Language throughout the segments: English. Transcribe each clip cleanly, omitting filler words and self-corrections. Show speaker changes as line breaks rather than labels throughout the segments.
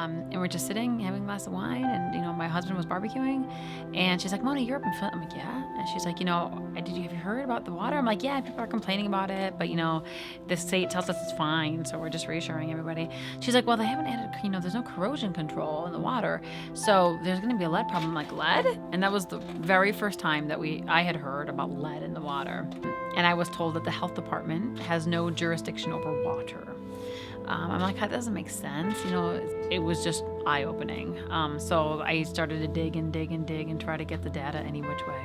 And we're just sitting, having a glass of wine, and, my husband was barbecuing, and she's like, Mona, you're up in Flint. I'm like, yeah. And she's like, have you heard about the water? I'm like, yeah, people are complaining about it, but, the state tells us it's fine, so we're just reassuring everybody. She's like, well, they haven't added, there's no corrosion control in the water, so there's going to be a lead problem. I'm like, lead? And that was the very first time that I had heard about lead in the water. And I was told that the health department has no jurisdiction over water. I'm like, that doesn't make sense. It was just eye-opening. So I started to dig and try to get the data any which way.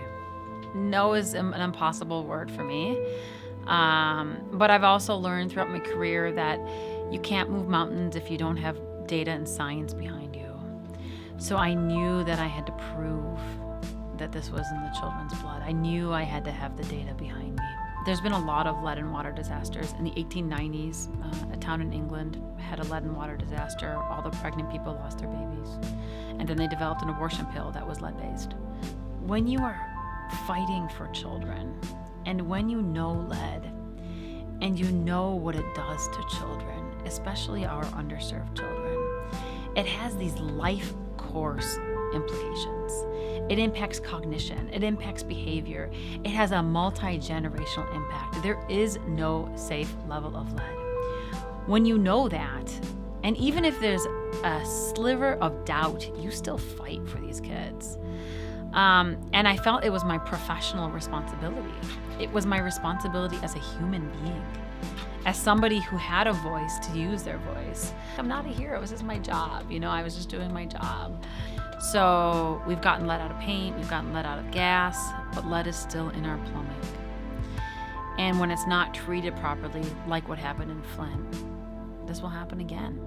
No is an impossible word for me. But I've also learned throughout my career that you can't move mountains if you don't have data and science behind you. So I knew that I had to prove that this was in the children's blood. I knew I had to have the data behind me. There's been a lot of lead and water disasters. In the 1890s, a town in England had a lead and water disaster. All the pregnant people lost their babies. And then they developed an abortion pill that was lead-based. When you are fighting for children, and when you know lead, and you know what it does to children, especially our underserved children, it has these life course implications. It impacts cognition. It impacts behavior. It has a multi-generational impact. There is no safe level of lead. When you know that, and even if there's a sliver of doubt, you still fight for these kids. And I felt it was my professional responsibility. It was my responsibility as a human being, as somebody who had a voice to use their voice. I'm not a hero. This is my job. I was just doing my job. So we've gotten lead out of paint, we've gotten lead out of gas, but lead is still in our plumbing. And when it's not treated properly, like what happened in Flint, this will happen again.